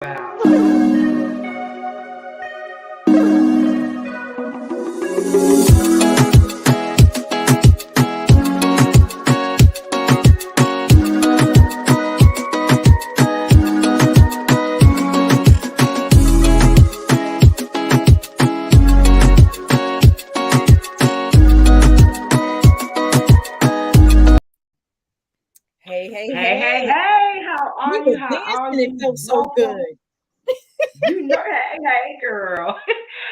Wow. Hey, hey, Hey, hey, hey. hey, how We are were you? How are dancing. It you? felt so Welcome. good. You know, hey, girl.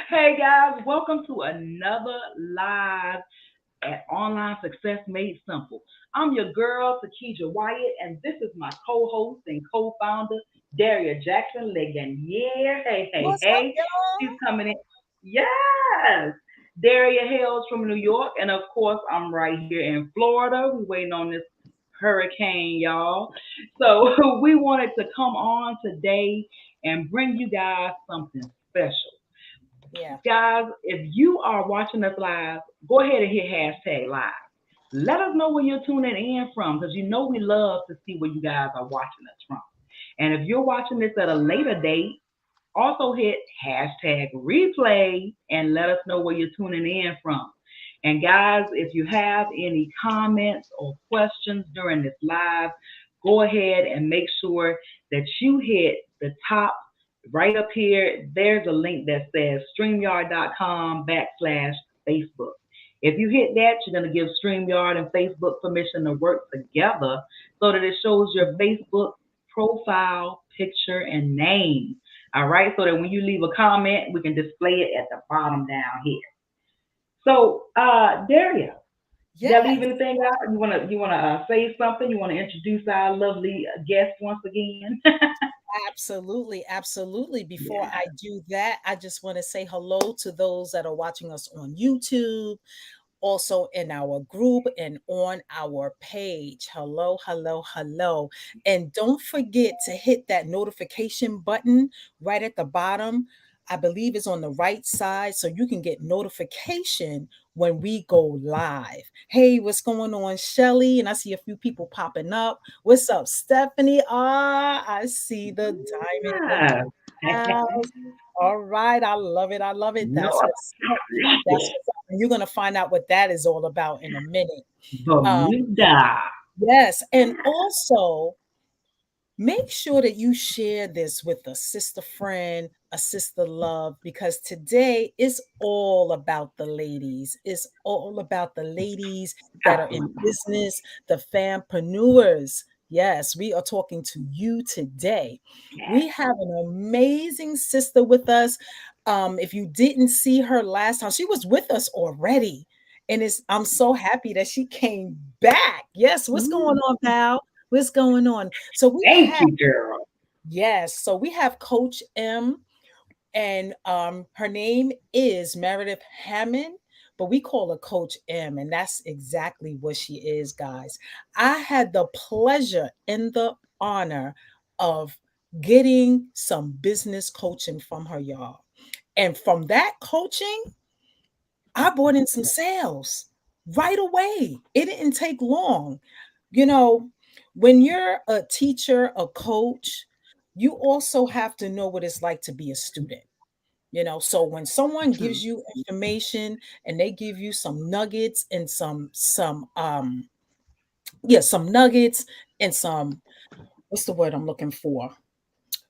Hey, guys, welcome to another live at Online Success Made Simple. I'm your girl, Takija Wyatt, and this is my co host and co founder, Daria Jackson Ligon. Yeah, hey, hey, What's up, hey. She's y'all? coming in. Yes. Daria hails from New York, and of course, I'm right here in Florida. We're waiting on this hurricane, y'all. So, we wanted to come on today and bring you guys something special. Yeah. Guys, if you are watching us live, go ahead and hit hashtag live. Let us know where you're tuning in from because you know we love to see where you guys are watching us from. And if you're watching this at a later date, also hit hashtag replay and let us know where you're tuning in from. And guys, if you have any comments or questions during this live, go ahead and make sure that you hit the top right up here. There's a link that says streamyard.com backslash Facebook. If you hit that, you're going to give StreamYard and Facebook permission to work together so that it shows your Facebook profile, picture, and name. All right, so that when you leave a comment, we can display it at the bottom down here. So, Daria, did I leave Yes, anything out? You wanna say something? You wanna introduce our lovely guest once again? absolutely. Absolutely. Before Yeah. I do that, I just want to say hello to those that are watching us on YouTube, also in our group and on our page. Hello, hello, hello. And don't forget to hit that notification button right at the bottom. I believe it's on the right side so you can get notification when we go live. Hey, what's going on, Shelly? And I see a few people popping up. What's up, Stephanie? Ah, I see the diamond in Yeah. the house. All right, I love it. I love it. That's North what's up. That's Carolina, what's up. And you're gonna find out what that is all about in a minute. Um, Bermuda. yes, and also make sure that you share this with a sister friend, a sister love, because today is all about the ladies. It's all about the ladies that are in Absolutely. business, the fampreneurs. Yes, we are talking to you today. We have an amazing sister with us. If you didn't see her last time, she was with us already. And I'm so happy that she came back. Yes, what's going Mm, on, Val? What's going on? So we thank have, you, girl. yes, so we have Coach M, and her name is Meredith Hammond, but we call her Coach M, and that's exactly what she is, guys. I had the pleasure and the honor of getting some business coaching from her, y'all. And from that coaching, I brought in some sales right away. It didn't take long. You know, when you're a teacher, a coach, you also have to know what it's like to be a student. So when someone True. gives you information and they give you some nuggets and some nuggets and some, what's the word I'm looking for?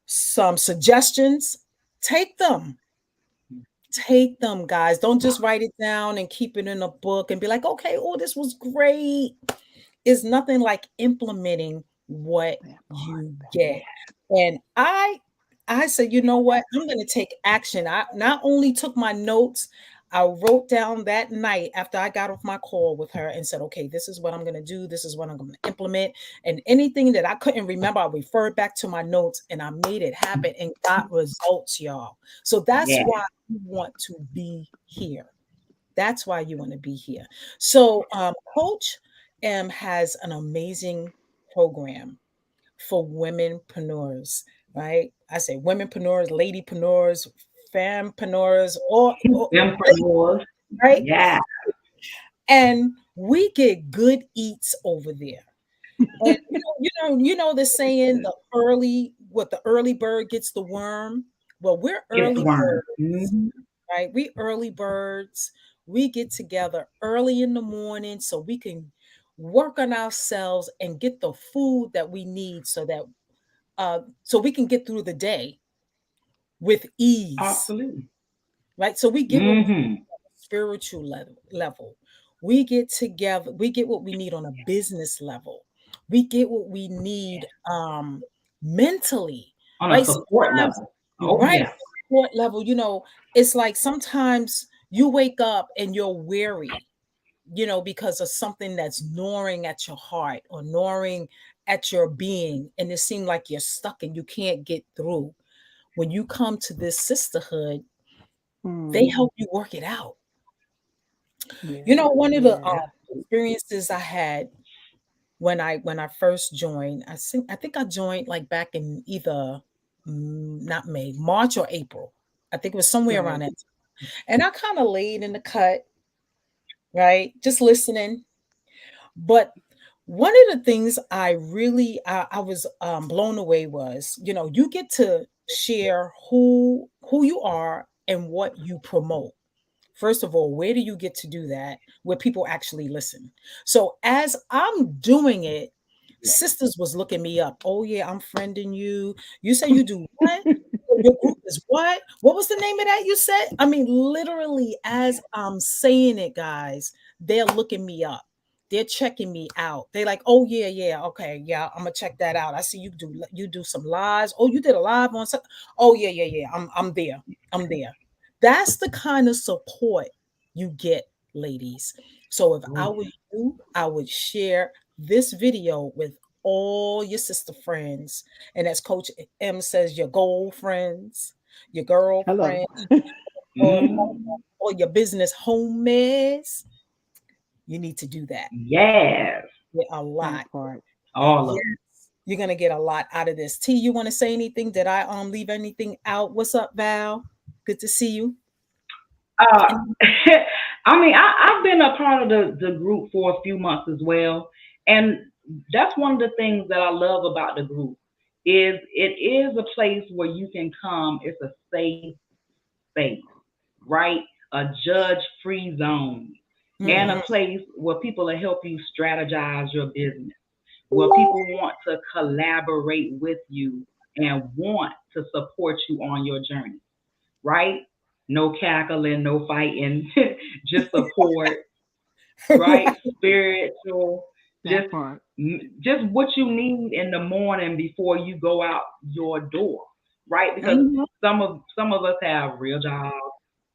Some suggestions, take them. Take them, guys. Don't just write it down and keep it in a book and be like, okay, oh, this was great. It's nothing like implementing what That part. you get. And I said, you know what? I'm going to take action. I not only took my notes, I wrote down that night after I got off my call with her and said, okay, this is what I'm going to do. This is what I'm going to implement. And anything that I couldn't remember, I referred back to my notes and I made it happen and got results, y'all. So that's Yeah. why you want to be here. That's why you want to be here. So, Coach M has an amazing program for womenpreneurs, right? I say womenpreneurs, ladypreneurs, fempreneurs, or Fempreneurs. right? Yeah. And we get good eats over there. And you know the saying, the early what the early bird gets the worm. Well, we're Get the early worm. birds, right? We early birds. We get together early in the morning so we can work on ourselves and get the food that we need so we can get through the day with ease, Absolutely. right? So we get what we Mm-hmm. need on a spiritual level. We get together, we get what we need on a business level. We get what we need mentally, On a right? support Sometimes level. you're Oh right, yes. support level, it's like sometimes you wake up and you're weary, because of something that's gnawing at your heart or gnawing at your being, and it seems like you're stuck and you can't get through. When you come to this sisterhood, they Mm. help you work it out. Yeah. One of the Yeah. experiences I had when I first joined, I think I joined like back in either not May, March or April. I think it was somewhere around Right. that time. And I kind of laid in the cut, right? Just listening. But one of the things I was blown away was, you get to share who you are and what you promote. First of all, where do you get to do that where people actually listen? So as I'm doing it, sisters was looking me up. Oh yeah, I'm friending you. You say you do what? Oh, your group is what? What was the name of that you said? I mean, literally, as I'm saying it, guys, they're looking me up. They're checking me out. They like, oh yeah, yeah, okay, yeah, I'm gonna check that out. I see you do some lives. Oh, you did a live on something. Oh yeah, yeah, yeah. I'm there. I'm there. That's the kind of support you get, ladies. So if I Oh were yeah. you, I would share this video with all your sister friends. And as Coach M says, your goal friends, your Hello. girlfriends, or, Mm-hmm. or your business homies. You need to do that. Yes. Get a lot. That part. All of Yes. them. You're gonna get a lot out of this. T, you want to say anything? Did I leave anything out? What's up, Val? Good to see you. Uh, And I mean, I've been a part of the group for a few months as well, and that's one of the things that I love about the group is it is a place where you can come. It's a safe space, right? A judge-free zone, and a mhm. place where people will help you strategize your business, where people want to collaborate with you and want to support you on your journey, right? No cackling, no fighting, just support, right? Right. Spiritual, just That part. just what you need in the morning before you go out your door, right? Because Mhm. some of us have real jobs,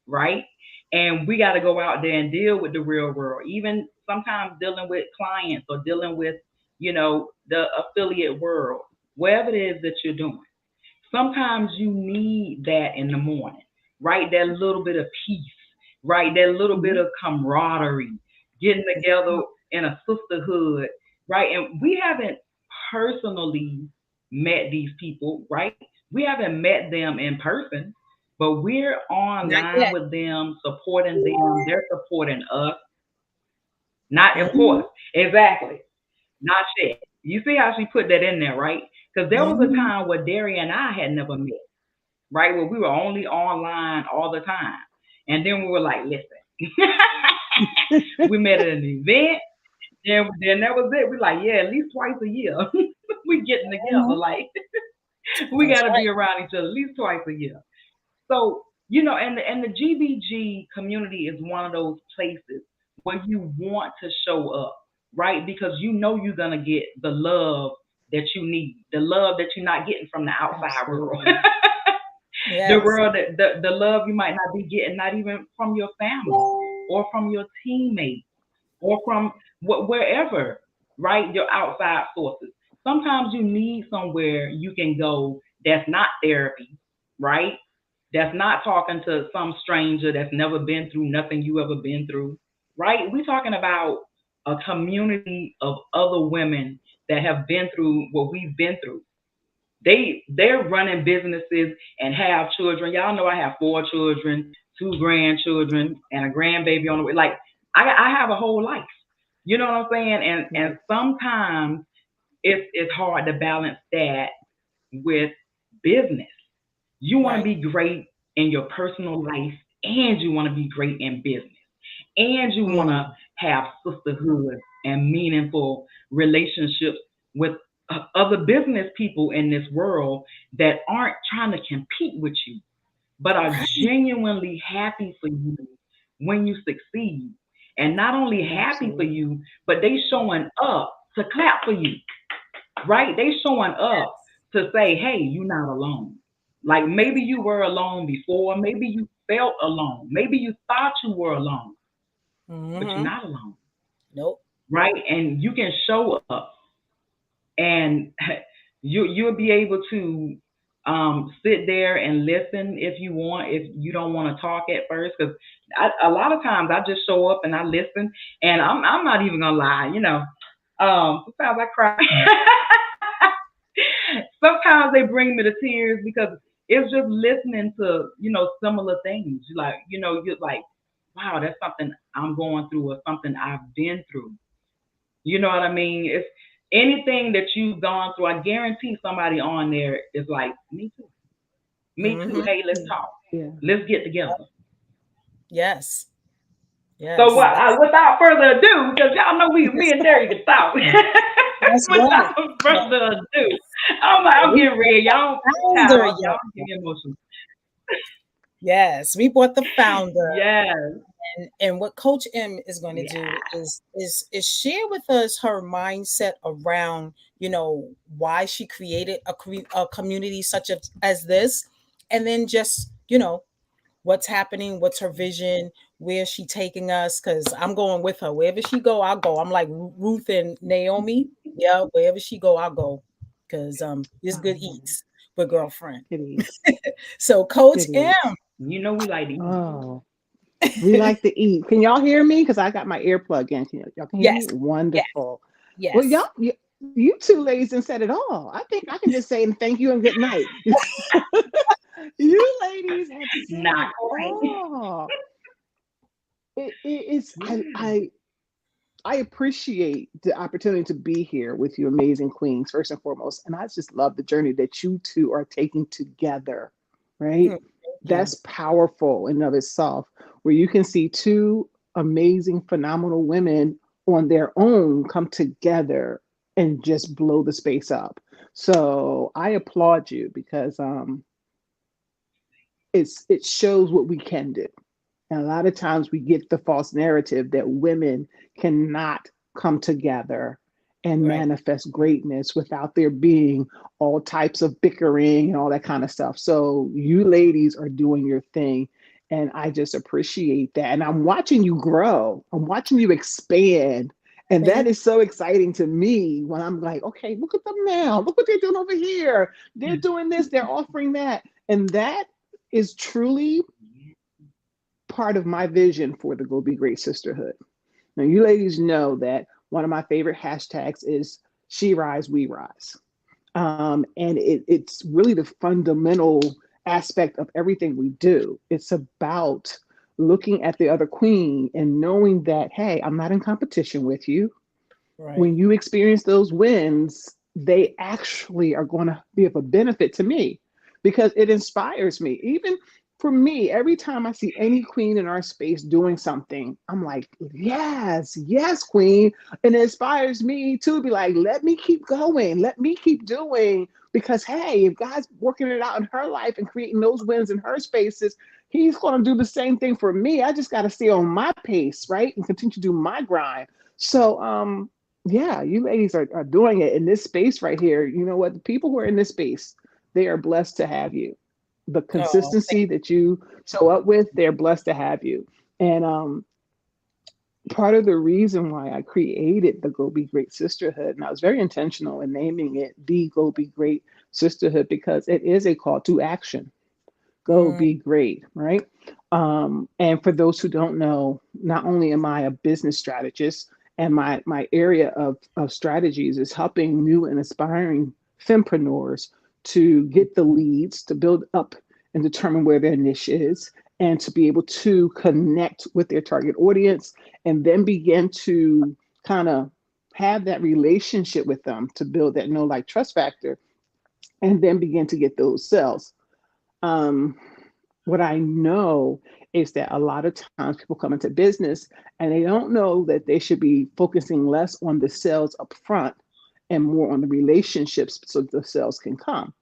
right? And we got to go out there and deal with the real world, even sometimes dealing with clients or dealing with, the affiliate world, wherever it is that you're doing. Sometimes you need that in the morning, right? That little bit of peace, right? That little bit Hmm. of camaraderie, getting together in a sisterhood, right? And we haven't personally met these people, right? We haven't met them in person, but we're Not online yet. with them, supporting them. They're supporting us. Not, of Mhm. course, exactly. Not yet. You see how she put that in there, right? Because there was a Mhm. time where Derry and I had never met, right? Where we were only online all the time. And then we were like, listen, we met at an event, then that was it. We like, yeah, at least twice a year. We getting together. Mhm. Like we That's gotta right. be around each other at least twice a year. So, and the GBG community is one of those places where you want to show up, right? Because you know you're gonna get the love that you need, the love that you're not getting from the outside world. Absolutely. The Yes. world that the love you might not be getting, not even from your family or from your teammates or from wherever, right? Your outside sources. Sometimes you need somewhere you can go that's not therapy, right? That's not talking to some stranger that's never been through nothing you ever been through, right? We're talking about a community of other women that have been through what we've been through. They're running businesses and have children. Y'all know I have four children, two grandchildren, and a grandbaby on the way. Like I have a whole life. You know what I'm saying? And Right. sometimes it's hard to balance that with business. You want to Right. be great in your personal life, and you want to be great in business, and you want to Mm, have sisterhood and meaningful relationships with other business people in this world that aren't trying to compete with you, but are Right. genuinely happy for you when you succeed. And not only happy for absolutely. you, but they showing up to clap for you, right? They showing up Yes. to say, hey, you're not alone. Like maybe you were alone before, maybe you felt alone, maybe you thought you were alone, but you're Mm-hmm. not alone, Nope. right? And you can show up, and you'll be able to sit there and listen if you want, if you don't want to talk at first, because a lot of times I just show up and I listen, and I'm not even gonna lie, sometimes I cry. Sometimes they bring me to tears because it's just listening to similar things. You're like, wow, that's something I'm going through or something I've been through. You know what I mean? It's anything that you've gone through. I guarantee somebody on there is like, me too. Me too. Mm-hmm. Hey, let's Yeah. talk. Yeah. Let's get together. Yes. So Yes. That's without further ado, because y'all know me and Terry can talk. that's right. Without Yeah. further ado, I'm We getting bought ready. the Y'all, child, founder, y'all y'all. give me emotional. Yes, we bought the founder. Yes, And what Coach M is going to do yeah. is share with us her mindset around, why she created a community such as this, and then just, what's happening, what's her vision, where's she taking us, because I'm going with her. Wherever she go, I'll go. I'm like Ruth and Naomi. Yeah, wherever she go, I'll go. Because it's good Oh, eats with girlfriend. it is. So Coach It M, is. We like to eat. Oh, we like to eat. Can y'all hear me? Because I got my earplug in. Y'all can hear me? yes, yes, Wonderful. Well, yes. you two ladies and said it all. I think I can just say thank you and good night. You ladies have said Not it quite. all. It's Yeah. I appreciate the opportunity to be here with you, amazing queens, first and foremost. And I just love the journey that you two are taking together, right? Mm, thank you. That's powerful in and of itself, where you can see two amazing, phenomenal women on their own come together and just blow the space up. So I applaud you because it shows what we can do. And a lot of times we get the false narrative that women cannot come together and Right. manifest greatness without there being all types of bickering and all that kind of stuff. So you ladies are doing your thing. And I just appreciate that. And I'm watching you grow, I'm watching you expand. And that Thank is so exciting to me when I'm like, okay, look at them now. Look what they're doing over here. They're doing this, they're offering that. And that is truly part of my vision for the Go Be Great Sisterhood. Now, you ladies know that one of my favorite hashtags is She Rise, We Rise. And it's really the fundamental aspect of everything we do. It's about looking at the other queen and knowing that, hey, I'm not in competition with you. right. When you experience those wins, they actually are going to be of a benefit to me because it inspires me. Even for me, every time I see any queen in our space doing something, I'm like, yes, yes, queen. And it inspires me to be like, let me keep going, let me keep doing. Because, hey, if God's working it out in her life and creating those wins in her spaces, He's going to do the same thing for me. I just got to stay on my pace, right? And continue to do my grind. So, yeah, you ladies are doing it in this space right here. You know what? The people who are in this space, they are blessed to have you. The Oh, consistency that you show up with, they're blessed to have you. And part of the reason why I created the Go Be Great Sisterhood, and I was very intentional in naming it the Go Be Great Sisterhood because it is a call to action. Go mm, be great, right? And for those who don't know, not only am I a business strategist, and my area of strategies is helping new and aspiring fempreneurs to get the leads, to build up and determine where their niche is, and to be able to connect with their target audience, and then begin to kind of have that relationship with them to build that know like trust factor and then begin to get those sales. Um, what I know is that a lot of times people come into business and they don't know that they should be focusing less on the sales up front and more on the relationships so the sales can come.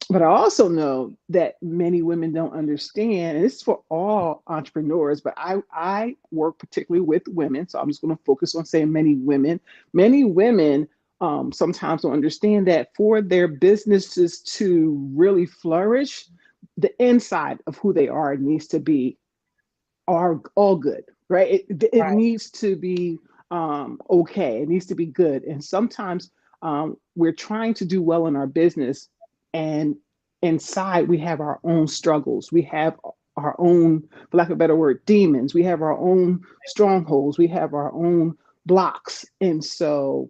But I also know that many women don't understand, and this is for all entrepreneurs, but I work particularly with women. So I'm just going to focus on saying many women. Many women sometimes don't understand that for their businesses to really flourish, the inside of who they are needs to be are all good, right? It Right. needs to be okay. It needs to be good. And sometimes we're trying to do well in our business, and inside we have our own struggles. We have our own, for lack of a better word, demons. We have our own strongholds. We have our own blocks. And so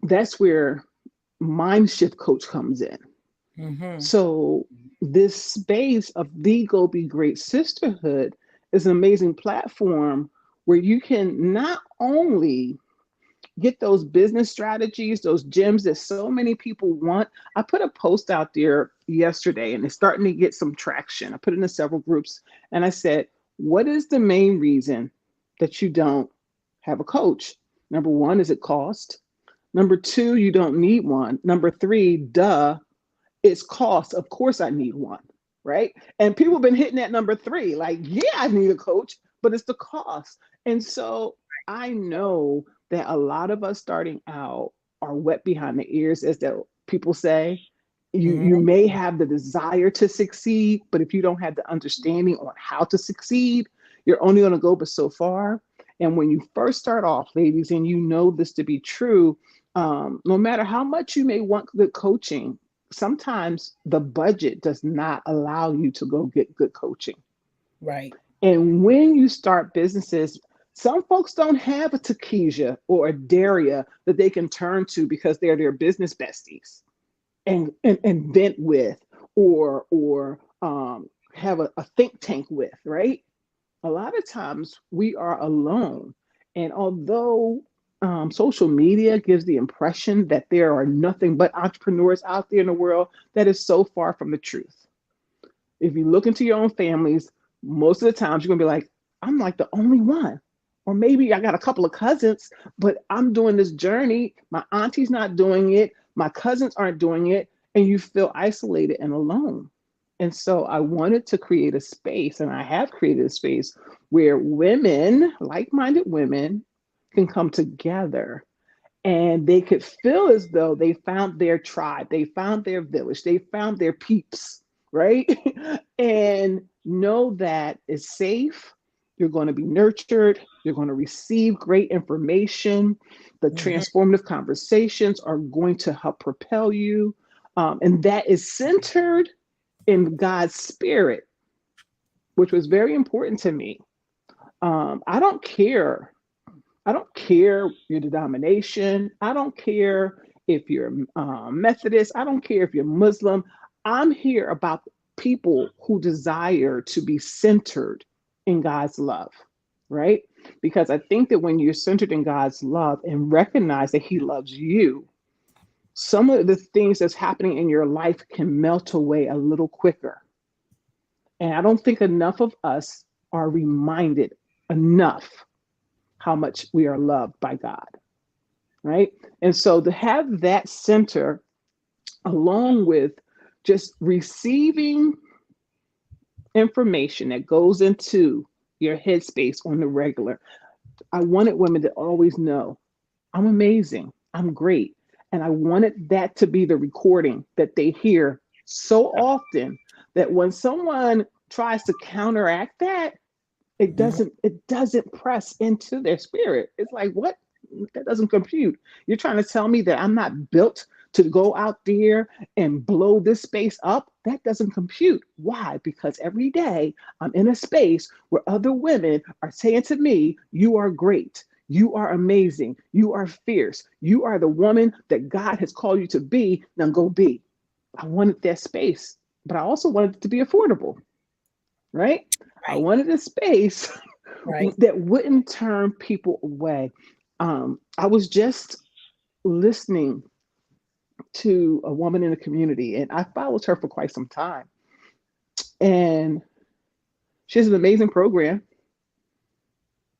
that's where mind shift coach comes in. Mm-hmm. So this space of the Go Be Great Sisterhood is an amazing platform where you can not only get those business strategies, those gems that so many people want. I put a post out there yesterday and it's starting to get some traction. I put it in several groups and I said, what is the main reason that you don't have a coach? Number one, is it cost? Number two, you don't need one. Number three, duh, it's cost. Of course, I need one, right? And people have been hitting that number three, like, yeah, I need a coach, but it's the cost. And so I know that a lot of us starting out are wet behind the ears, as the people say. You Mm-hmm. may have the desire to succeed, but if you don't have the understanding on how to succeed, you're only going to go but so far. And when you first start off, ladies, and you know this to be true, no matter how much you may want good coaching, sometimes the budget does not allow you to go get good coaching. Right. And when you start businesses, some folks don't have a Takesha or a Daria that they can turn to because they're their business besties and vent with or have a think tank with, right? A lot of times we are alone. And although social media gives the impression that there are nothing but entrepreneurs out there in the world, that is so far from the truth. If you look into your own families, most of the times you're going to be like, I'm like the only one. Or maybe I got a couple of cousins, but I'm doing this journey. My auntie's not doing it. My cousins aren't doing it. And you feel isolated and alone. And so I wanted to create a space, and I have created a space where women, like minded women, can come together and they could feel as though they found their tribe, they found their village, they found their peeps, right? And know that it's safe. You're going to be nurtured. You're going to receive great information. The Mm-hmm. transformative conversations are going to help propel you. And that is centered in God's spirit, which was very important to me. I don't care. I don't care your denomination. I don't care if you're Methodist. I don't care if you're Muslim. I'm here about people who desire to be centered in God's love, right? Because I think that when you're centered in God's love and recognize that He loves you, some of the things that's happening in your life can melt away a little quicker. And I don't think enough of us are reminded enough how much we are loved by God, right? And so to have that center along with just receiving information that goes into your headspace on the regular, I wanted women to always know I'm amazing, I'm great. And I wanted that to be the recording that they hear so often that when someone tries to counteract that, Mm-hmm. it doesn't press into their spirit. It's like, what? That doesn't compute. You're trying to tell me that I'm not built to go out there and blow this space up? That doesn't compute. Why? Because every day I'm in a space where other women are saying to me, you are great, you are amazing, you are fierce, you are the woman that God has called you to be. Now go be. I wanted that space, but I also wanted it to be affordable, right? I Right. wanted a space Right. that wouldn't turn people away. I was just listening to a woman in the community, and I followed her for quite some time. And she has an amazing program.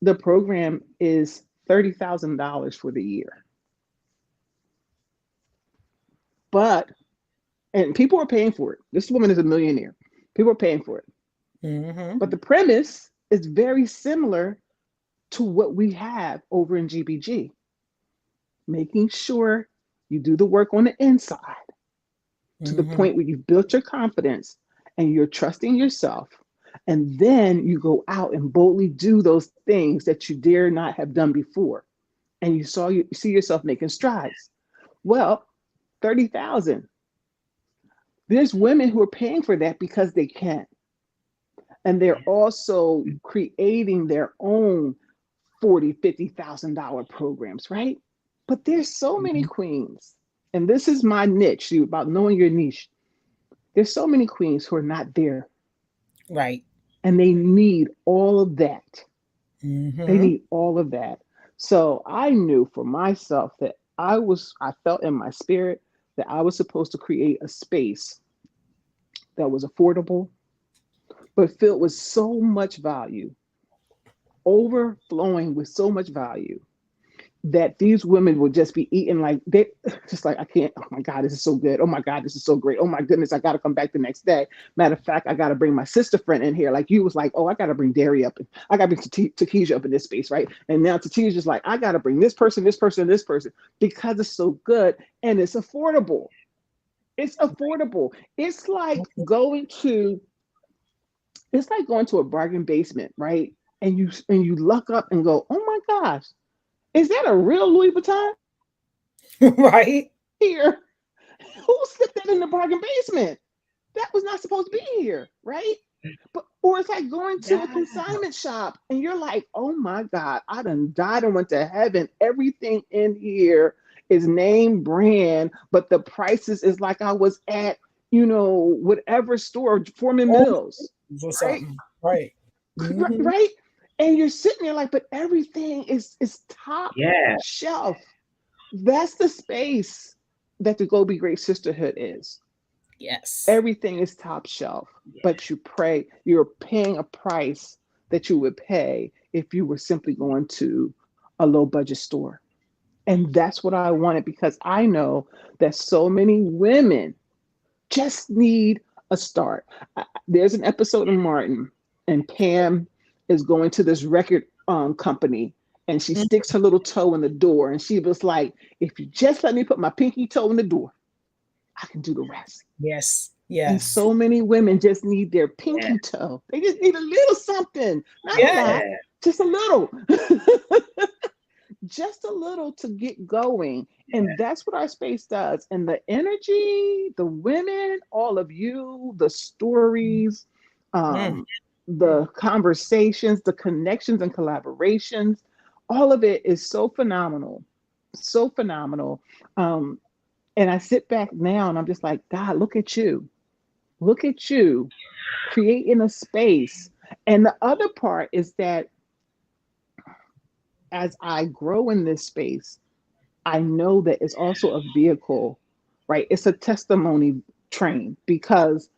The program is $30,000 for the year. But, and people are paying for it. This woman is a millionaire. People are paying for it. Mm-hmm. But the premise is very similar to what we have over in GBG, making sure you do the work on the inside to the Mm-hmm. point where you've built your confidence and you're trusting yourself. And then you go out and boldly do those things that you dare not have done before. And you see yourself making strides. Well, 30,000. There's women who are paying for that because they can. And they're also creating their own 40, $50,000 programs, right? But there's so many queens. And this is my niche, about knowing your niche. There's so many queens who are not there, Right. and they need all of that. They Mm-hmm. need all of that. So I knew for myself that I felt in my spirit that I was supposed to create a space that was affordable, but filled with so much value, overflowing with so much value that these women would just be eating like they just like, I can't, oh my God, this is so good. Oh my God, this is so great. Oh my goodness, I got to come back the next day. Matter of fact, I got to bring my sister friend in here. Like you was like, oh, I got to bring Derry up. And I got to bring Takesha up in this space, right? And now Takesha's just like, I got to bring this person, this person, this person because it's so good and it's affordable. It's affordable. It's like going to a bargain basement, right? And you look up and go, oh my gosh, is that a real Louis Vuitton Right. here? Who slipped that in the bargain basement? That was not supposed to be here, right? But or it's like going to a Yeah. consignment shop and you're like, oh my God, I done died and went to heaven. Everything in here is name brand, but the prices is like I was at, whatever store, Foreman Or Mills, right? something. Right. Mm-hmm. Right? And you're sitting there like, but everything is top Yeah. shelf. That's the space that the Go Be Great Sisterhood is. Yes. Everything is top shelf, but you're paying a price that you would pay if you were simply going to a low budget store. And that's what I wanted because I know that so many women just need a start. There's an episode of Martin, and Pam is going to this record company, and she Mm-hmm. sticks her little toe in the door, and she was like, "If you just let me put my pinky toe in the door, I can do the rest." Yes. And Yes. so many women just need their Yeah. pinky toe. They just need a little something, not a Yeah. lot, Yeah. just a little. Just a little to get going. And that's what our space does. And the energy, the women, all of you, the stories, Mm. the conversations, the connections and collaborations, all of it is so phenomenal. So phenomenal. And I sit back now and I'm just like, God, look at you. Look at you creating a space. And the other part is that as I grow in this space, I know that it's also a vehicle, right? It's a testimony train because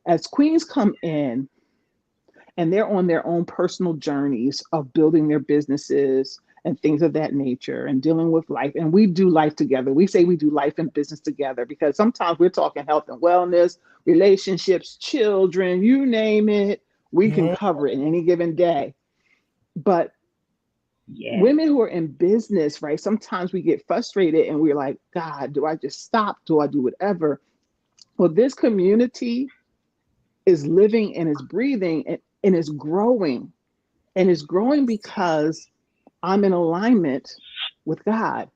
as queens come in and they're on their own personal journeys of building their businesses and things of that nature and dealing with life, and we do life together. We say we do life and business together because sometimes we're talking health and wellness, relationships, children, you name it, we can Mm. cover it in any given day. But Yeah. women who are in business, right? Sometimes we get frustrated and we're like, God, do I just stop? Do I do whatever? Well, this community is living and is breathing and is growing. And is growing because I'm in alignment with God.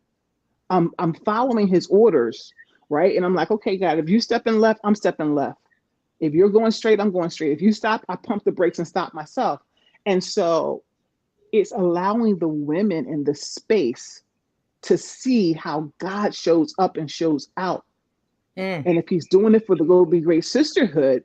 I'm following his orders, right? And I'm like, okay, God, if you step in left, I'm stepping left. If you're going straight, I'm going straight. If you stop, I pump the brakes and stop myself. And so it's allowing the women in the space to see how God shows up and shows out. Mm. And if he's doing it for the Go Be Great Sisterhood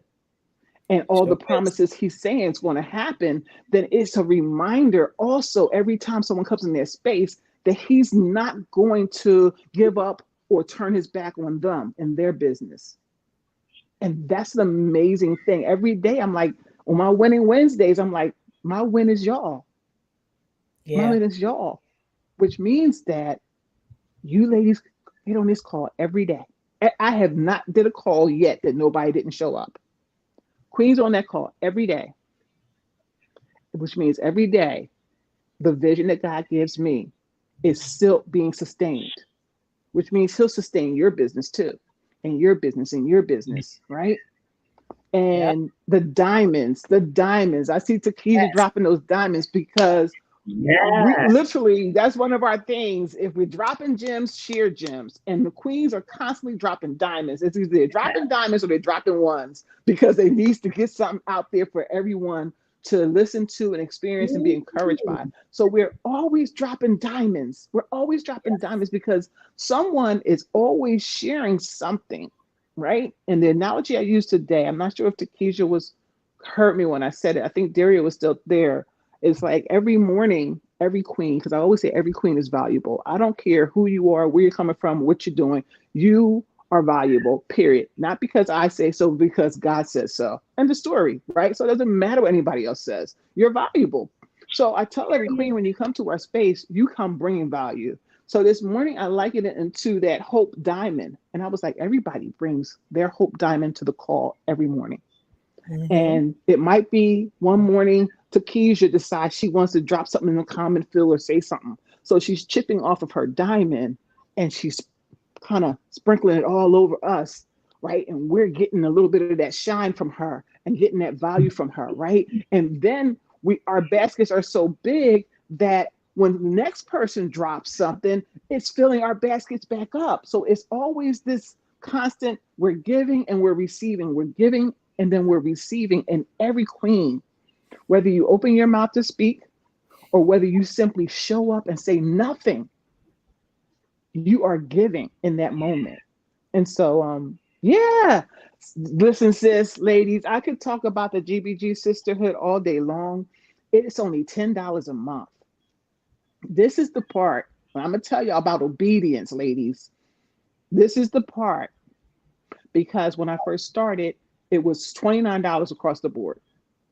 and all Sure the is. promises he's saying is going to happen, then it's a reminder also every time someone comes in their space that he's not going to give up or turn his back on them and their business. And that's an amazing thing. Every day I'm like, on my winning Wednesdays, I'm like, my win is y'all. My Yeah. win is y'all. Which means that you ladies get on this call every day. I have not did a call yet that nobody didn't show up. Queen's on that call every day, which means every day the vision that God gives me is still being sustained, which means he'll sustain your business too, and your business and your business, right? Yeah. And the diamonds. I see Takesha Yes. dropping those diamonds because we Yes. literally, that's one of our things. If we're dropping gems, share gems. And the queens are constantly dropping diamonds. It's either they're dropping diamonds or they're dropping ones because they needs to get something out there for everyone to listen to and experience and be encouraged by. So we're always dropping diamonds. We're always dropping diamonds because someone is always sharing something, right? And the analogy I used today, I'm not sure if Takesha was heard me when I said it. I think Daria was still there. It's like every morning, every queen, because I always say every queen is valuable. I don't care who you are, where you're coming from, what you're doing. You are valuable, period. Not because I say so, because God says so. And the story, right? So it doesn't matter what anybody else says. You're valuable. So I tell every queen, when you come to our space, you come bringing value. So this morning, I likened it into that hope diamond. And I was like, everybody brings their hope diamond to the call every morning. Mm-hmm. And it might be one morning, Takesha decides she wants to drop something in the common field or say something. So she's chipping off of her diamond and she's kind of sprinkling it all over us, right? And we're getting a little bit of that shine from her and getting that value from her, right? And then our baskets are so big that when the next person drops something, it's filling our baskets back up. So it's always this constant, we're giving and we're receiving, we're giving and then we're receiving. And every queen, whether you open your mouth to speak or whether you simply show up and say nothing, you are giving in that moment. And so, yeah, listen, sis, ladies, I could talk about the GBG sisterhood all day long. It's only $10 a month. This is the part, I'm going to tell you about obedience, ladies. This is the part, because when I first started, it was $29 across the board.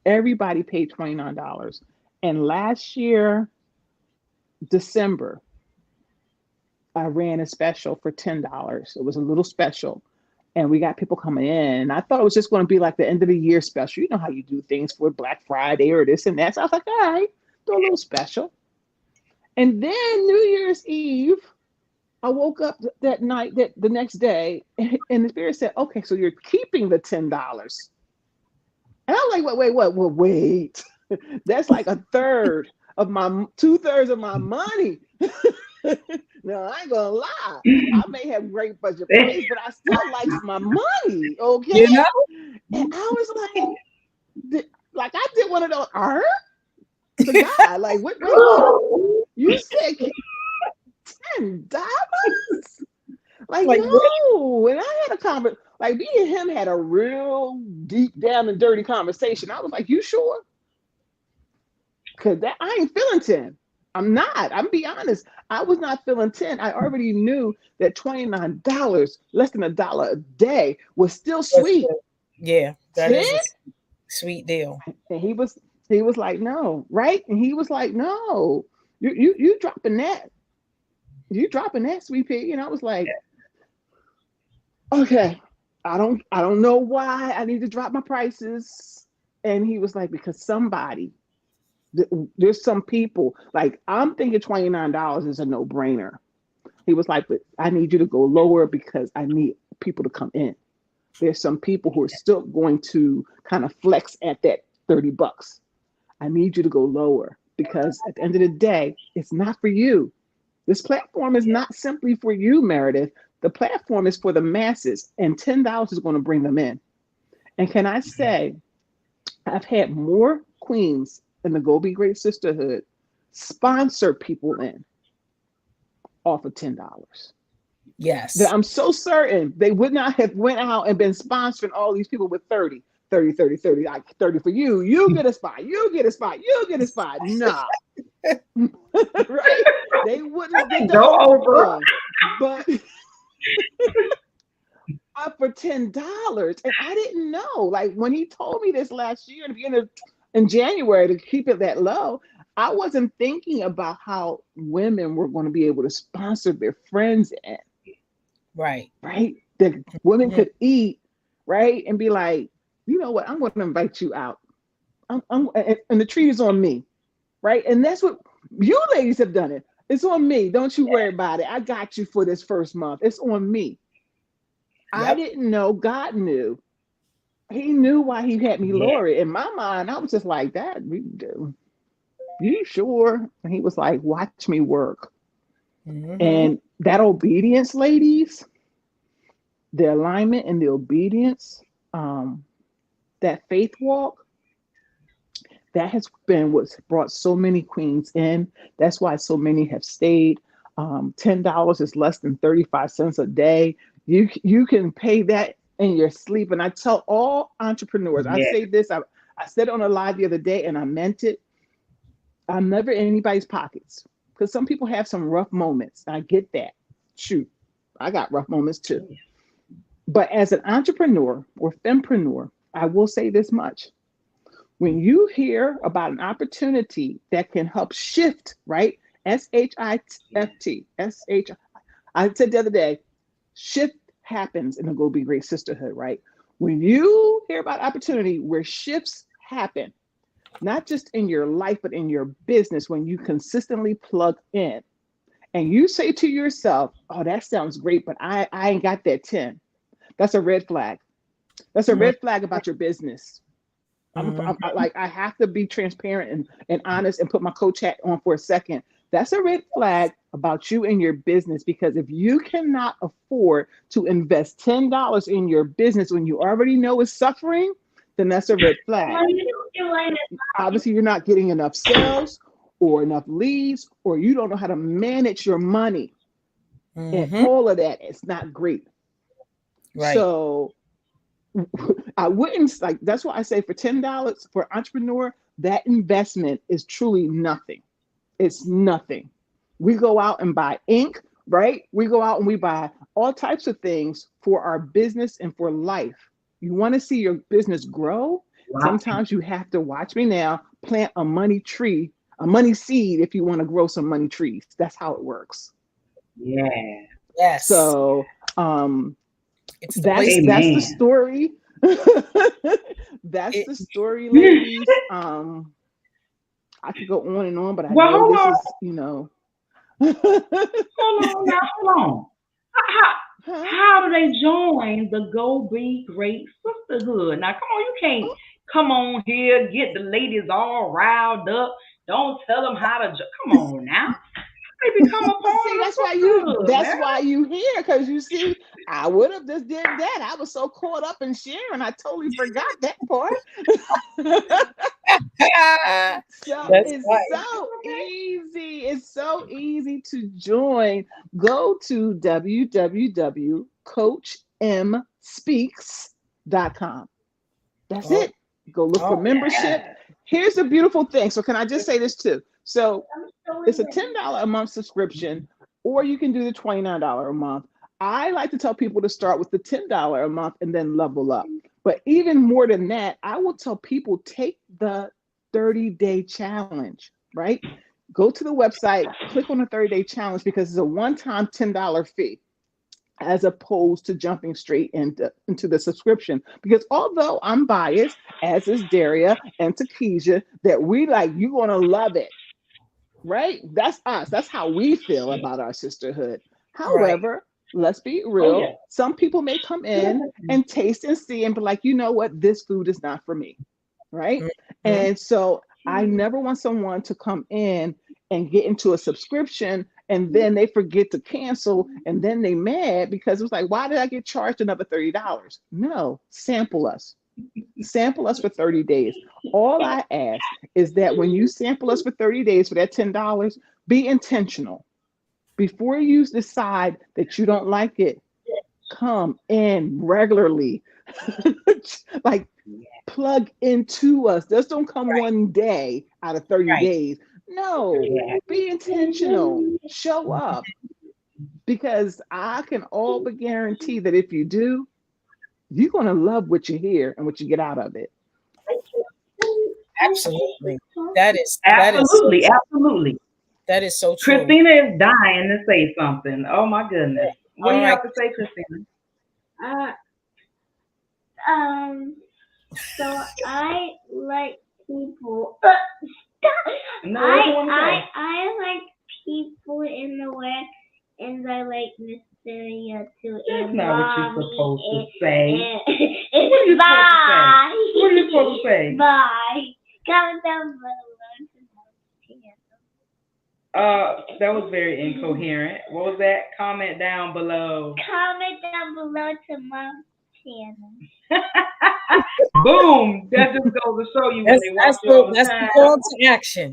Everybody paid $29. And last year, December, I ran a special for $10. It was a little special. And we got people coming in. And I thought it was just going to be like the end of the year special. You know how you do things for Black Friday or this and that. So I was like, all right, do a little special. And then New Year's Eve, I woke up that night, that the next day, and the spirit said, okay, so you're keeping the $10. And I'm like, wait. Well, wait. That's like a third of my 2/3 of my money. No, I ain't gonna lie. I may have great budget praise, but I still likes my money. Okay. You know? And I was like I did one of those to God. Like, wait, you said $10? Like, Like, what? no. And I had a conversation, like me and him had a real deep down and dirty conversation. I was like, you sure? Because that I ain't feeling 10. I'm not. I'm be honest. I was not feeling 10. I already knew that $29, less than $1 a day, was still sweet. Yeah, that 10? is a sweet deal. And he was like, no, right? And he was like, no, you dropping that. You dropping that, sweet pea. And I was like, okay, I don't know why I need to drop my prices. And he was like, because there's some people, like I'm thinking $29 is a no-brainer. He was like, but I need you to go lower because I need people to come in. There's some people who are still going to kind of flex at that $30. I need you to go lower because at the end of the day, it's not for you. This platform is not simply for you, Meredith. The platform is for the masses, and $10 is going to bring them in. And can I say, I've had more queens in the Go Be Great Sisterhood sponsor people in off of $10. That Yes. I'm so certain they would not have went out and been sponsoring all these people with 30, like 30 for you. You get a spot, you get a spot, you get a spot. Nah. Right? They wouldn't have did the Go whole over. thing. up for $10. And I didn't know. Like when he told me this last year, at the beginning of in January, to keep it that low, I wasn't thinking about how women were going to be able to sponsor their friends in, Right. right? That women Mhm. could eat, right? And be like, you know what, I'm going to invite you out. And the treat is on me, right? And that's what you ladies have done it. It's on me. Don't you worry about it. I got you for this first month. It's on me. I Yep. didn't know. God knew. He knew why he had me Yeah. lower it. In my mind, I was just like, that we do. You sure? And he was like, watch me work. Hmm. And that obedience, ladies, the alignment and the obedience, um, that faith walk, that has been what's brought so many queens in. That's why so many have stayed. $10 is less than 35 cents a day. You can pay that in your sleep. And I tell all entrepreneurs, I Yeah. say this, I said it on a live the other day and I meant it. I'm never in anybody's pockets because some people have some rough moments. I get that. Shoot, I got rough moments too. But as an entrepreneur or fempreneur, I will say this much. When you hear about an opportunity that can help shift, right? SHIFT, SH. I said the other day, shift happens in the Go Be Great Sisterhood, right? When you hear about opportunity where shifts happen, not just in your life, but in your business, when you consistently plug in and you say to yourself, oh, that sounds great, but I ain't got that 10. That's a red flag. That's a red flag about your business. Hmm. Like I have to be transparent and honest and put my coach hat on for a second. That's a red flag about you and your business because if you cannot afford to invest $10 in your business when you already know it's suffering, then that's a red flag. Obviously, you're not getting enough sales or enough leads, or you don't know how to manage your money. And Hmm. all of that is not great. Right. So I wouldn't like that's why I say for $10 for entrepreneur, that investment is truly nothing. It's nothing. We go out and buy ink, right? We go out and we buy all types of things for our business and for life. You want to see your business grow? Wow. Sometimes you have to watch me now, plant a money tree, a money seed if you want to grow some money trees. That's how it works. Yeah. Yes. So um It's the that's placement. the Amen. story. That's It, the story, ladies. I could go on and on, but I Well, know hold this on. is, huh? Hold on now. Hold on. How, how do they join the Go Be Great Sisterhood? Now, come on. You can't come on here, get the ladies all riled up. Don't tell them how to. Come on now. They become a part See, of the sisterhood, that's man. why you here, because you see, I would have just did that. I was so caught up in sharing, I totally forgot that part. So that's it's right. so easy. It's so easy to join. Go to www.coachmspeaks.com. That's Oh, it. Go look for oh, membership. Yeah. Here's the beautiful thing. So, can I just say this too? So, it's a $10 a month subscription, or you can do the $29 a month. I like to tell people to start with the $10 a month and then level up. But even more than that, I will tell people take the 30-day challenge, right? Go to the website, click on the 30-day challenge because it's a one-time $10 fee as opposed to jumping straight into the subscription. Because although I'm biased, as is Daria and Takesha, that we like, you're going to love it, right? That's us. That's how we feel about our sisterhood. right. However, let's be Oh yeah. real. Some people may come in and taste and see and be like, you know what? This food is not for me, right? Hmm. And so I never want someone to come in and get into a subscription and then they forget to cancel and then they mad because it was like, why did I get charged another $30? No, sample us for 30 days. All I ask is that when you sample us for 30 days for that $10, be intentional. Before you decide that you don't like it, come in regularly. Like plug into us. Just don't come Right. one day out of 30 Right. days. No, Yeah. be intentional. Show up. because I can all but guarantee that if you do, you're going to love what you hear and what you get out of it. Absolutely. That is so Absolutely, true. absolutely. That is so true. Christina is dying to say something. Oh my goodness. What do All you right. have to say, Christina? Uh, um, so I like people. No, what do you want to say? I like people in the West, and I like Miss Celia too, That's and not what you're Mommy, supposed to and, say. and What are you supposed to say? bye. What are you supposed to say? Bye. Comment down below to That was very incoherent. What was that? Comment down below. comment down below to Mom's channel. Boom! That just goes to show you when That's they watch that's you the all the that's the time. call to action.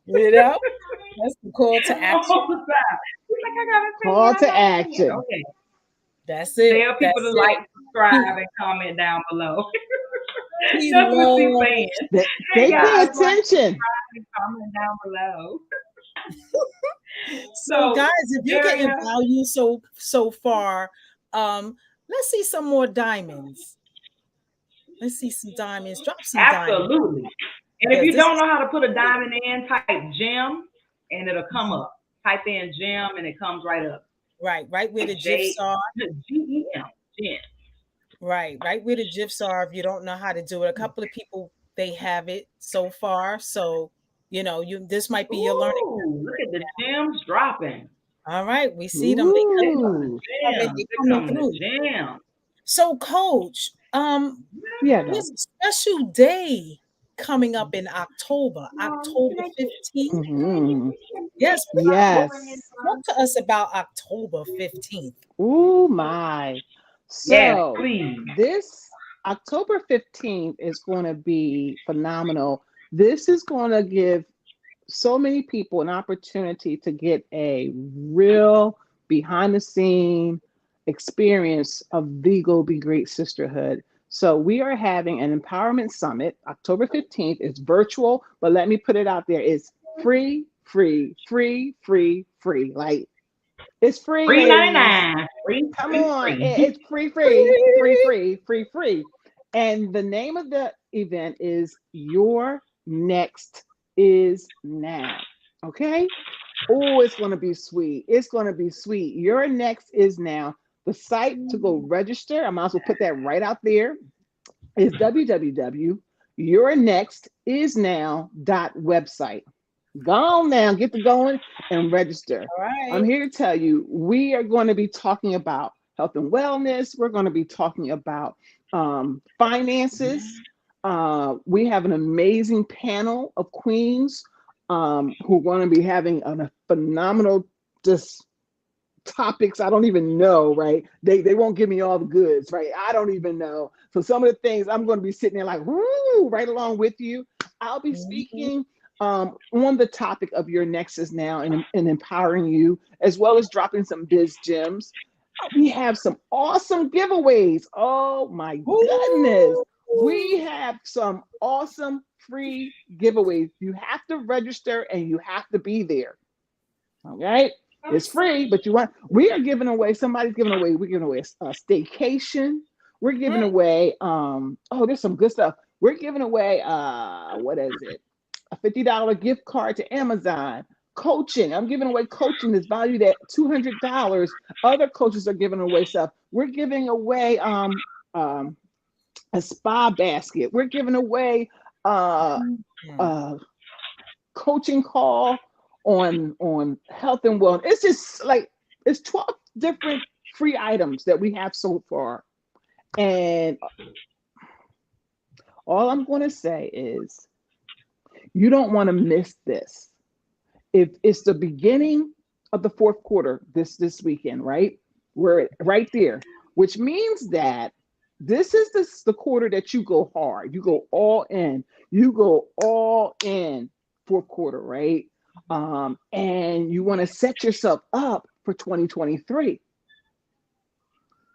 You know? That's the call to action. All the time. He's like, I gotta say what Call I to gotta say. action. Okay. That's it. Tell people That's to it. like, subscribe, He, and comment down below. he That's what she's saying. loves. Hey They pay guys, like, attention. subscribe, and comment down below. So So, guys, if you're getting Daria, value so far, let's see some more diamonds. Let's see some diamonds. Drop some diamonds absolutely. And if because you this don't is know how to put a diamond in, type gem and it'll come up. Type in gem and it comes right up. right where the J gifs are. G-E-M. Gem. Right where the gifs are. If you don't know how to do it, a couple of people they have it so far. So you this might be your learning. Ooh, look at the gems dropping. All right, we see them. They They're coming Ooh. coming. to They They're coming coming to through. jam. So, Coach, Yeah, no. there's a special day coming up in October, Mom, October 15th. can I get Hmm. this Yes, popcorn and Yes. talk to us about October 15th. Oh my. Yes, So please. this October 15th is going to be phenomenal. This is going to give so many people an opportunity to get a real behind the scene experience of the Go Be Great Sisterhood. So we are having an empowerment summit October 15th. It's virtual, but let me put it out there. It's free, free, free, free, free. Like it's free, Free ladies. 99. Free, Come free, on. free. It's free, free, free, free, free, free. And the name of the event is Your Next Is Now. Okay? Oh, it's going to be sweet. It's going to be sweet. Your Next Is Now. The site to go register, I might as well put that right out there, is www.yournextisnow.website. Go on now, get to going and register. All I'm right. here to tell you, we are going to be talking about health and wellness. We're going to be talking about finances. We have an amazing panel of queens who are going to be having a phenomenal just topics I don't even know, right? They won't give me all the goods, right? I don't even know. So some of the things I'm going to be sitting there like, woo, right along with you. I'll be Mhm. speaking on the topic of your nexus now and empowering you, as well as dropping some biz gems. We have some awesome giveaways. Oh my goodness. We Ooh. have some awesome free giveaways. You have to register and you have to be there. Okay. It's free, but we are giving away, we're giving away a staycation. We're giving Mm. away, there's some good stuff. We're giving away, what is it? A $50 gift card to Amazon. Coaching. I'm giving away coaching that's valued at $200. Other coaches are giving away stuff. We're giving away, a spa basket. We're giving away, Mm. uh, coaching call on health and wellness. It's just like it's 12 different free items that we have so far. And all I'm going to say is you don't want to miss this. If it's the beginning of the fourth quarter this weekend, right? We're right there, which means that this is the quarter that you go hard. You go all in. You go all in fourth quarter, right? And you want to set yourself up for 2023.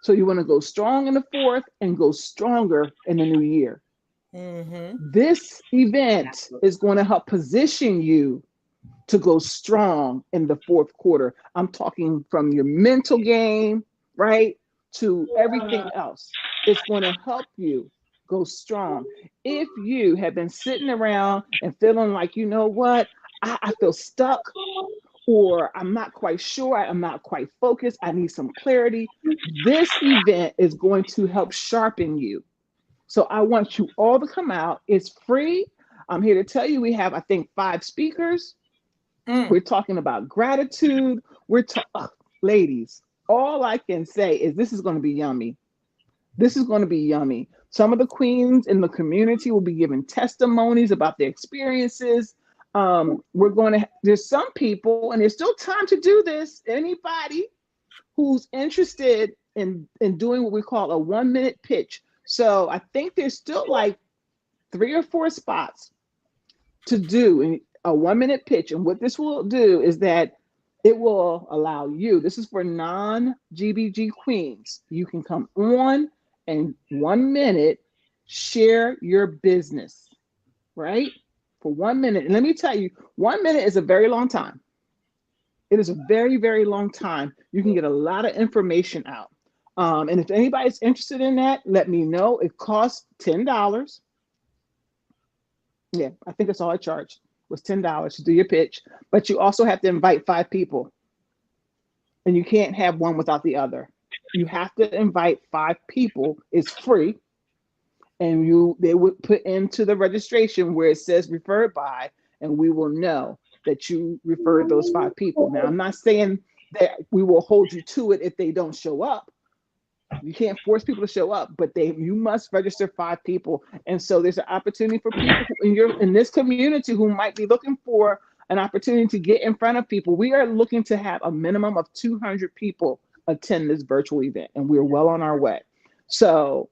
So you want to go strong in the fourth and go stronger in the new year. Mhm. This event is going to help position you to go strong in the fourth quarter. I'm talking from your mental game, right, to everything else. It's going to help you go strong. If you have been sitting around and feeling like, you know what, I feel stuck, or I'm not quite sure, I'm not quite focused, I need some clarity, this event is going to help sharpen you. So I want you all to come out. It's free. I'm here to tell you we have, I think, 5 speakers. Mm. We're talking about gratitude. Ladies, all I can say is this is going to be yummy. This is going to be yummy. Some of the queens in the community will be giving testimonies about their experiences. There's some people, and there's still time to do this. Anybody who's interested in doing what we call a 1 minute pitch. So I think there's still like 3 or 4 spots to do in a 1 minute pitch. And what this will do is that it will allow you, this is for non-GBG queens, you can come on and 1 minute share your business, right? For 1 minute. And let me tell you, 1 minute is a very long time. It is a very, very long time. You can get a lot of information out. And if anybody's interested in that, let me know. It costs $10. Yeah, I think that's all I charged was $10 to do your pitch. But you also have to invite 5 people. And you can't have one without the other. You have to invite 5 people. It's free. And they would put into the registration where it says referred by, and we will know that you referred those 5 people. Now, I'm not saying that we will hold you to it if they don't show up. You can't force people to show up, but you must register 5 people. And so there's an opportunity for people in this community who might be looking for an opportunity to get in front of people. We are looking to have a minimum of 200 people attend this virtual event, and we're well on our way. So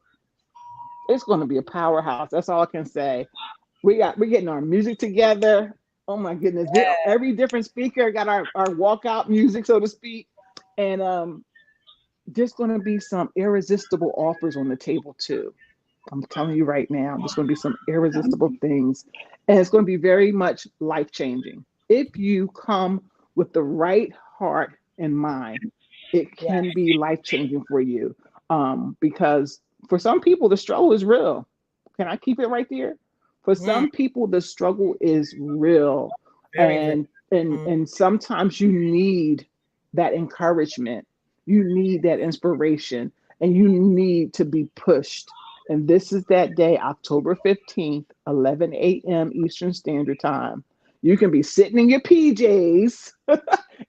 it's going to be a powerhouse. That's all I can say. We're getting our music together. Oh my goodness. Every different speaker got our walkout music, so to speak. And there's going to be some irresistible offers on the table too. I'm telling you right now, there's going to be some irresistible things. And it's going to be very much life-changing. If you come with the right heart and mind, it can be life-changing for you. Because for some people, the struggle is real. Can I keep it right there? For some people, the struggle is real. Very And sometimes you need that encouragement. You need that inspiration, and you need to be pushed. And this is that day, October 15th, 11 a.m. Eastern Standard Time. You can be sitting in your PJs,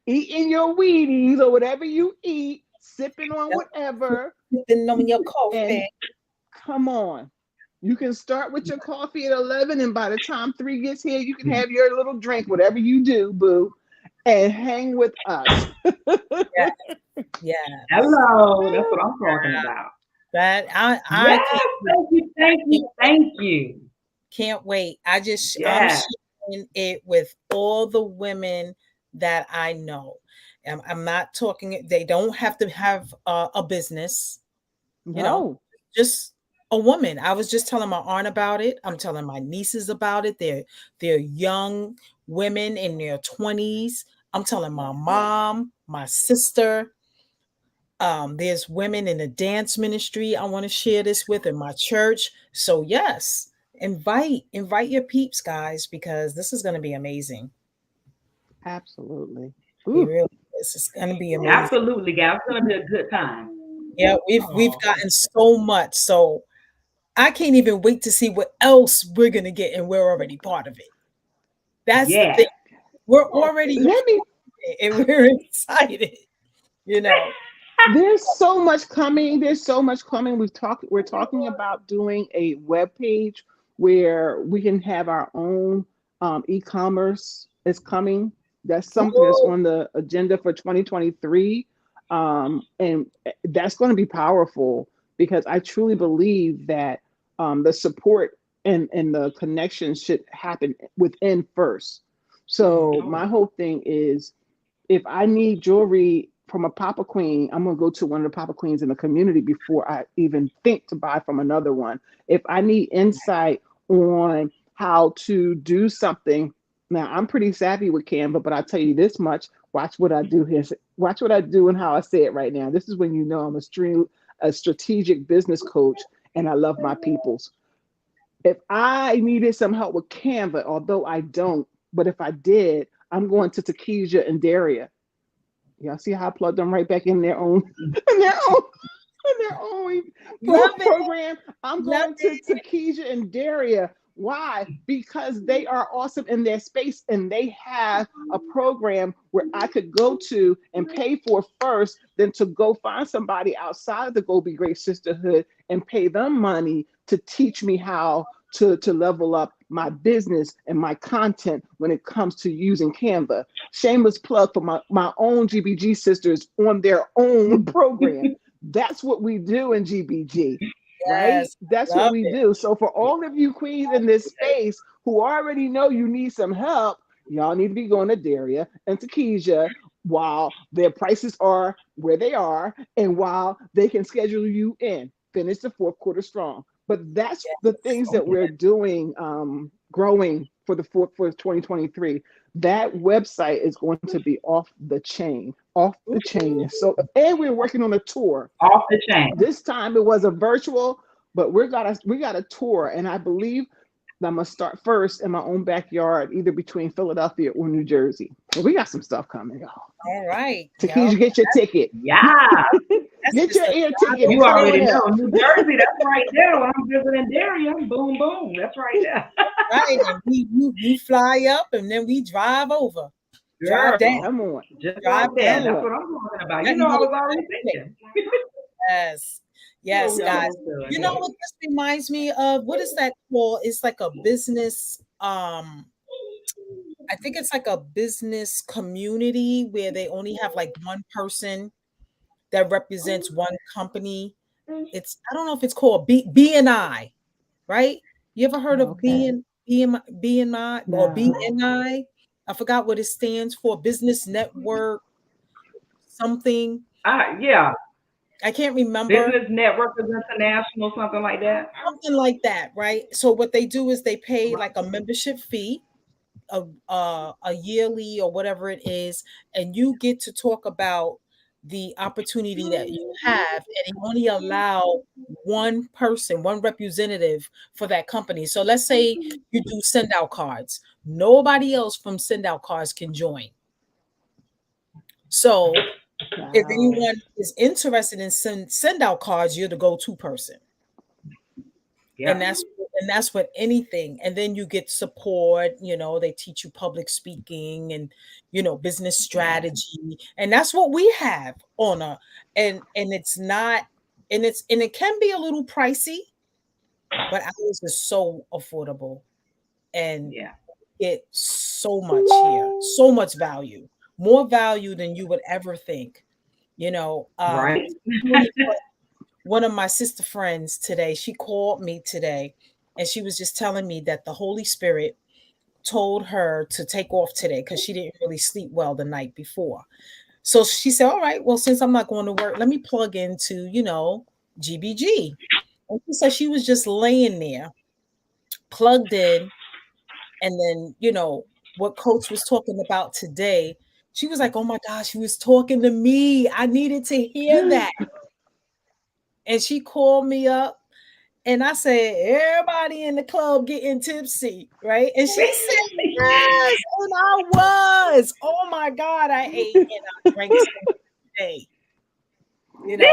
eating your Wheaties or whatever you eat, sipping on whatever. Sipping on your coffee. And come on. You can start with your coffee at 11, and by the time 3 gets here, you can have your little drink, whatever you do, boo, and hang with us. Yeah. Hello, that's what I'm talking about. That I Thank you. can't wait. I'm Yeah. sharing it with all the women that I know. I'm not talking. They don't have to have a business. You know, No. just a woman. I was just telling my aunt about it. I'm telling my nieces about it. They're young women in their 20s. I'm telling my mom, my sister. There's women in the dance ministry I want to share this with in my church. So yes, invite your peeps, guys, because this is going to be amazing. Absolutely. It Ooh. really is. It's going to be amazing. Absolutely, guys. It's gonna be a good time. Yeah, we've gotten so much. So I can't even wait to see what else we're gonna get, and we're already part of it. That's the thing. We're already Let me and we're excited. You know. There's so much coming. There's so much coming. We're talking about doing a web page where we can have our own e-commerce is coming. That's something that's on the agenda for 2023. And that's going to be powerful because I truly believe that the support and the connection should happen within first. So my whole thing is if I need jewelry from a Papa Queen, I'm going to go to one of the Papa Queens in the community before I even think to buy from another one. If I need insight on how to do something Now I'm pretty savvy with Canva, but I'll tell you this much. Watch what I do here. Watch what I do and how I say it right now. This is when you know I'm a strategic business coach and I love my peoples. If I needed some help with Canva, although I don't, but if I did, I'm going to Takesia and Daria. Y'all see how I plugged them right back in their own in their own in their own Love it. program. I'm Love going to it. Takesia and Daria. Why? Because they are awesome in their space and they have a program where I could go to and pay for first, then to go find somebody outside of the Go Be Great Sisterhood and pay them money to teach me how to level up my business and my content when it comes to using Canva. Shameless plug for my own GBG sisters on their own program. That's what we do in GBG, right? Yes. That's what Love we it. do. So for all of you queens in this space who already know you need some help, y'all need to be going to Daria and Takesia while their prices are where they are and while they can schedule you in. Finish the fourth quarter strong. But that's the things that we're doing, growing for the fourth for 2023. That website is going to be off the chain. So, and we're working on a tour. Off the chain. This time it was a virtual, but we got a tour, and I believe I'm gonna start first in my own backyard, either between Philadelphia or New Jersey. So we got some stuff coming, y'all. All right. Yep. Takeisha, get your ticket. Yeah, That's Get just your a air drop ticket in and you come on already Philly. know. up. New Jersey, that's right there. When I'm visiting Darien, boom, boom. That's right there. Right. And you fly up and then we drive over. Drive down. Girl, Come on. just Drive like that. down. Come That's on. what I'm talking about. You Nothing know, I but a was already drive away. thinking. Yes. No, Yes, we guys. almost You done. know what this reminds me of? What is that called? It's like a business, I think it's like a business community where they only have like one person that represents one company. It's I don't know if it's called BNI, right? You ever heard of Okay. BNI or No. BNI? I forgot what it stands for. Business Network something. Yeah, I can't remember. Business Network is International, something like that. Something like that, right? So what they do is they pay like a membership fee, a yearly or whatever it is, and you get to talk about the opportunity that you have, and you only allow one person, one representative for that company. So let's say you do send out cards. Nobody else from send out cards can join. So if Wow. anyone is interested in send out cards, you're the go-to person. Yep. And that's what anything, and then you get support, they teach you public speaking and business strategy, and that's what we have on a and it's not and it can be a little pricey, but ours is so affordable and Yeah. get so much here, so much value, more value than you would ever think, Right. one of my sister friends today, she called me today and she was just telling me that the Holy Spirit told her to take off today because she didn't really sleep well the night before. So she said, all right, well, since I'm not going to work, let me plug into, GBG. And she said she was just laying there, plugged in, and then, what Coach was talking about today, she was like, oh my gosh, he was talking to me. I needed to hear that. And she called me up and I said, everybody in the club getting tipsy, right? And she said, yes. And I was. Oh my God, I ate and I drank so much today. You know,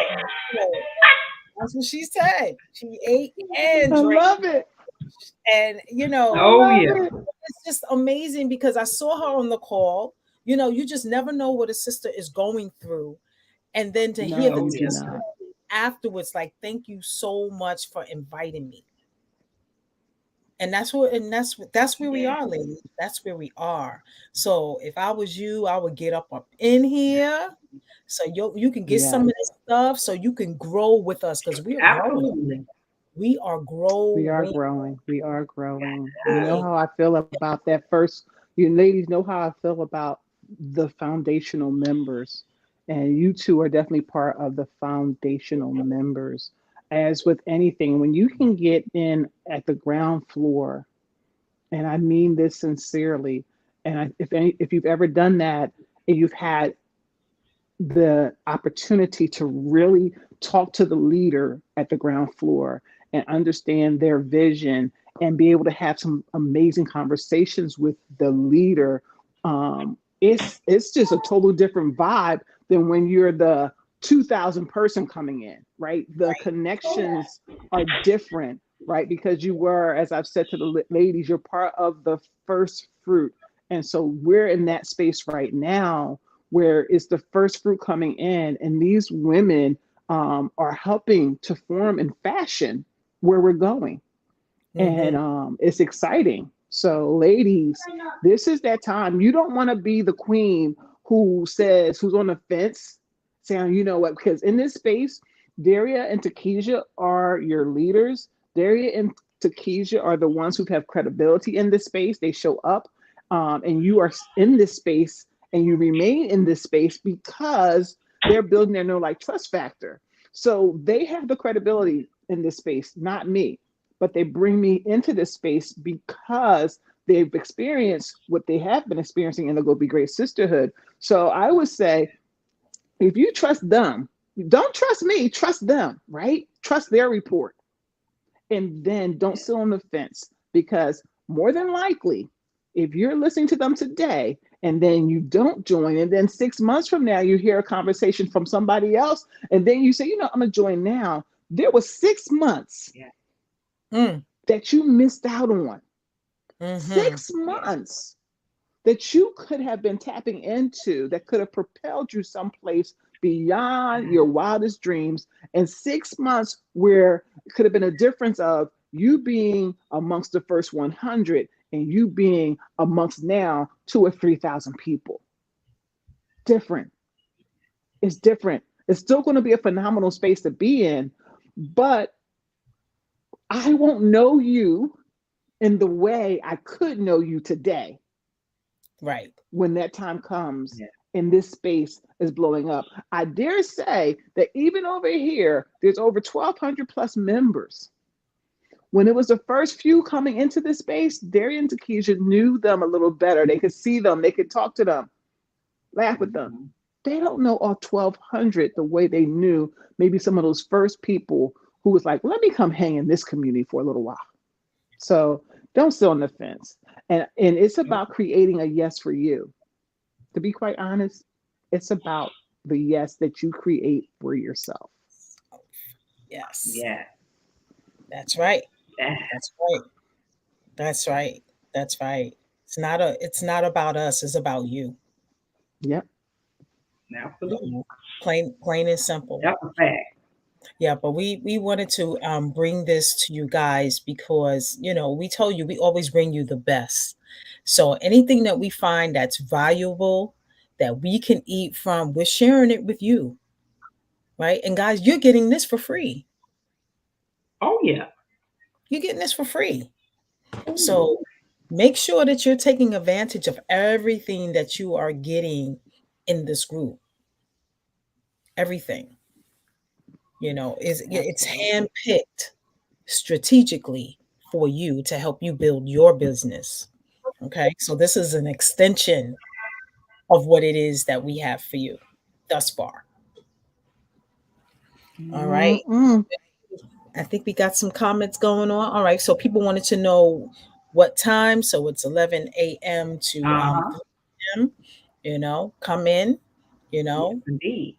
that's what she said. She ate and I drank. love it. And, I Oh love yeah. it. it's just amazing because I saw her on the call. You just never know what a sister is going through. And then to hear No, the Oh you do yeah. not. testimony afterwards, like, thank you so much for inviting me. And that's where we Yeah. are, ladies. That's where we are. So if I was you, I would get up in here so you can get some Yes, of this stuff so you can grow with us because we are growing. Absolutely. We are we are growing. growing. We are growing. You know how I feel about that first. You ladies know how I feel about the foundational members. And you two are definitely part of the foundational members. As with anything, when you can get in at the ground floor, and I mean this sincerely, If you've ever done that and you've had the opportunity to really talk to the leader at the ground floor and understand their vision and be able to have some amazing conversations with the leader, it's just a total different vibe than when you're the 2,000 person coming in, right? The connections are different, right? Because you were, as I've said to the ladies, you're part of the first fruit. And so we're in that space right now where it's the first fruit coming in, and these women are helping to form and fashion where we're going. Mm-hmm. And it's exciting. So, ladies, this is that time. You don't want to be the queen who's on the fence, saying, you know what, because in this space, Daria and Takesha are your leaders. Daria and Takesha are the ones who have credibility in this space. They show up, and you are in this space and you remain in this space because they're building their no like trust factor. So they have the credibility in this space, not me, but they bring me into this space because they've experienced what they have been experiencing in the Go Be Great Sisterhood. So I would say, if you trust them, don't trust me, trust them, right? Trust their report. And then don't sit on the fence, because more than likely, if you're listening to them today and then you don't join, and then 6 months from now you hear a conversation from somebody else, and then you say, I'm gonna join now, there was 6 months Mm. that you missed out on. Mm-hmm. 6 months that you could have been tapping into that could have propelled you someplace beyond your wildest dreams. And 6 months where it could have been a difference of you being amongst the first 100 and you being amongst now 2 or 3,000 people. Different. It's different. It's still going to be a phenomenal space to be in, but I won't know you in the way I could know you today Right. when that time comes Yeah. and this space is blowing up. I dare say that even over here, there's over 1,200 plus members. When it was the first few coming into this space, Darian and Takesha knew them a little better. They could see them, they could talk to them, laugh with them. Mhm. They don't know all 1,200 the way they knew maybe some of those first people who was like, let me come hang in this community for a little while. So don't sit on the fence. And it's about creating a yes for you. To be quite honest, it's about the yes that you create for yourself. Yes. Yeah. That's right. Yeah. That's right. That's right. That's right. It's not about us, it's about you. Yep. You Absolutely. know, plain and simple. That's a fact. Yeah, but we wanted to bring this to you guys because we told you we always bring you the best. So anything that we find that's valuable that we can eat from, we're sharing it with you, right? And guys, you're getting this for free. Oh yeah. You're getting this for free. Ooh. So make sure that you're taking advantage of everything that you are getting in this group. Everything, it's Absolutely. handpicked strategically for you to help you build your business. Okay. So this is an extension of what it is that we have for you thus far. All right. Mm-mm. I think we got some comments going on. All right. So people wanted to know what time. So it's 11 a.m. to Uh-huh. 3 p.m. Come in, you Yes, know, indeed.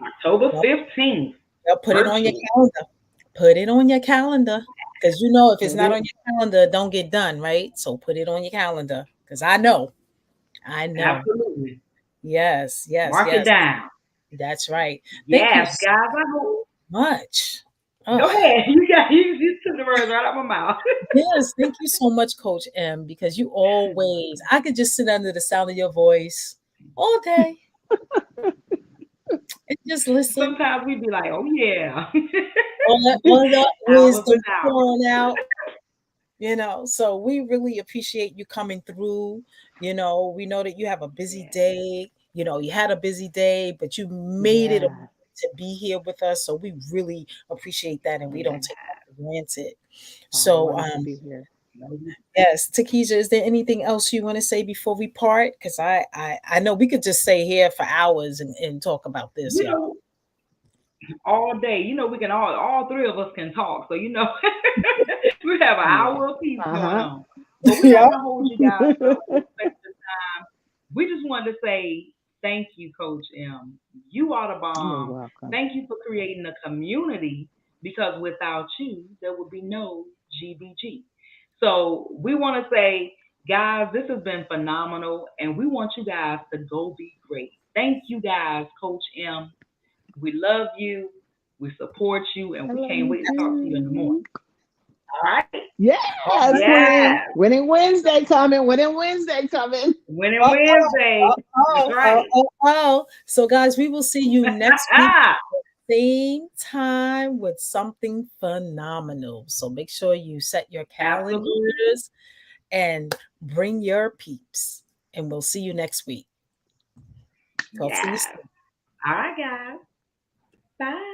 October Yep, 15th, yep, put it on your virtual. calendar. Put it on your calendar. Because if it's Put not it. on your calendar, it don't get done, right? So put it on your calendar. Because I know. I know. Absolutely. Yes, yes, Mark it yes. down. That's right. Thank you Yes, so guys. I hope. much. Go Oh, ahead. You took the words right out of my mouth. yes. Thank you so much, Coach M, because I could just sit under the sound of your voice all day and just listen. Sometimes we be like, oh yeah. All that Hours wisdom and hours. pouring out. So we really appreciate you coming through. We know that you have a busy Yeah. day. You had a busy day, but you made it a Yeah. point to be here with us. So we really appreciate that, and we Yeah. don't take that for granted. Oh, So wonderful to be here. Yes, Takesha, is there anything else you want to say before we part? Because I know we could just stay here for hours and talk about this, You y'all. know, all day. We can all three of us can talk. So we have an Yeah. hour apiece going Uh-huh. on. But we don't Yeah. want to hold you guys up. We respect the time. We just wanted to say thank you, Coach M. You are the You're bomb. welcome. Thank you for creating a community because without you, there would be no GBG. So we want to say, guys, this has been phenomenal, and we want you guys to go be great. Thank you, guys, Coach M. We love you. We support you, and I we love can't you wait to talk to you in the morning. too. All right? Yes, Yes. Winning Wednesday coming. Winning Wednesday coming. Winning Oh, Wednesday. That's oh, oh, right. oh, oh. So, guys, we will see you next week, same time with something phenomenal. So make sure you set your Absolutely. calendars and bring your peeps. And we'll see you next week. Talk to you Yes. soon. All right, guys. Bye.